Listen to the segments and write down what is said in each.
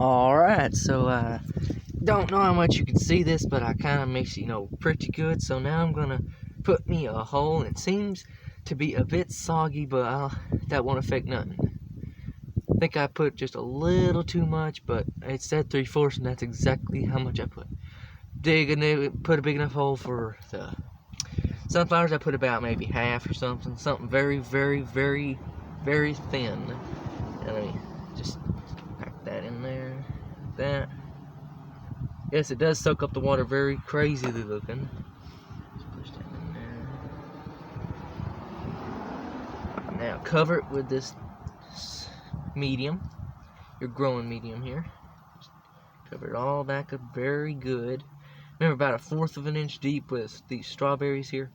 Alright, so don't know how much you can see this, but I kind of mix it, pretty good. So now I'm gonna put me a hole, and it seems to be a bit soggy, but that won't affect nothing. I think I put just a little too much, but it said 3/4, and that's exactly how much I put. Put a big enough hole for the sunflowers. I put about maybe half or something very, very, very, very thin. And let me just pack that in there, like that. Yes, it does soak up the water very crazily looking. Just push that in there. Now cover it with this medium, your growing medium here. Just cover it all back up very good. Remember, about 1/4 of an inch deep with these strawberries here.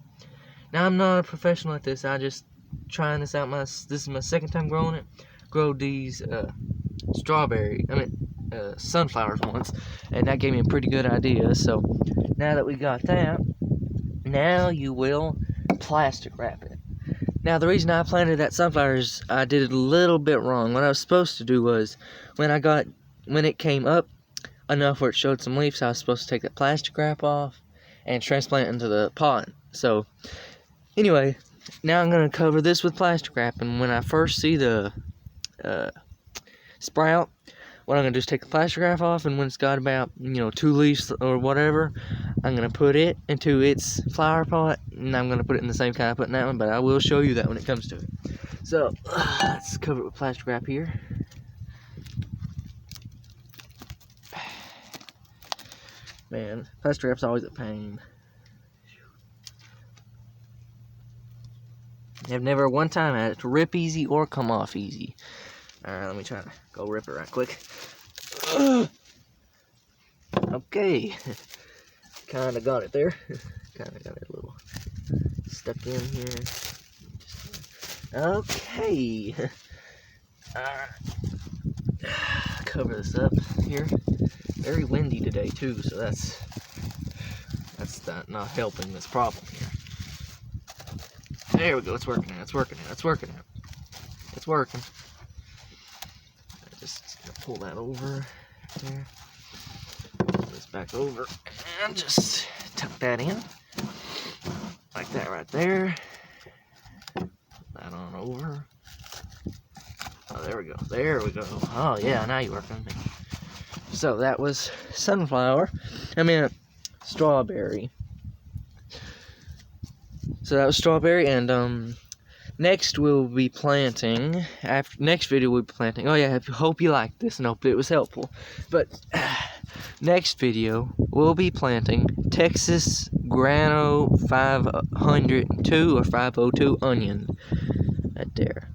Now I'm not a professional at this. I just trying this out. This is my second time growing it. Growed these sunflowers once, and that gave me a pretty good idea. So now that we got that, now you will plastic wrap it. Now the reason I planted that sunflower is I did it a little bit wrong. What I was supposed to do was when it came up enough where it showed some leaves, I was supposed to take that plastic wrap off and transplant it into the pot. So anyway, now I'm gonna cover this with plastic wrap, and when I first see the sprout, what I'm gonna do is take the plastic wrap off, and when it's got about 2 leaves or whatever, I'm gonna put it into its flower pot, and I'm gonna put it in the same kind I put in that one, but I will show you that when it comes to it. So let's cover it with plastic wrap here. Man, plastic wrap's always a pain. I've never one time had it to rip easy or come off easy. Alright, let me try to go rip it right quick. Okay. Kinda got it there. Kinda got it a little stuck in here. Okay. Alright. Cover this up here. Very windy today too, so that's not helping this problem here. There we go. It's working now. It's working now. It's working now. It's working. Just gonna pull that over there. Pull this back over and just tuck that in like that right there. Put that on over. Oh, there we go. There we go. Oh yeah, now you're working. So that was strawberry. So that was strawberry, and next we'll be planting. Next video we'll be planting. Oh yeah, I hope you liked this and hope it was helpful. But next video we'll be planting Texas Grano 502 or 502 onion right there.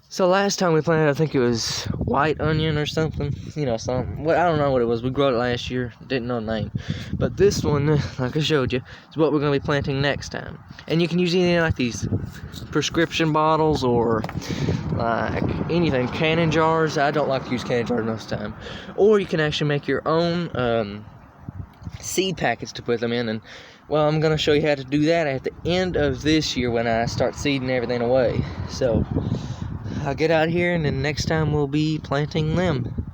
So last time we planted, I think it was white onion or something. Something. I don't know what it was. We grew it last year. Didn't know the name. But this one, like I showed you, is what we're going to be planting next time. And you can use any like these prescription bottles or like anything. Canning jars. I don't like to use canning jars most of the time. Or you can actually make your own seed packets to put them in. And well, I'm going to show you how to do that at the end of this year when I start seeding everything away. So I'll get out here, and then next time we'll be planting them.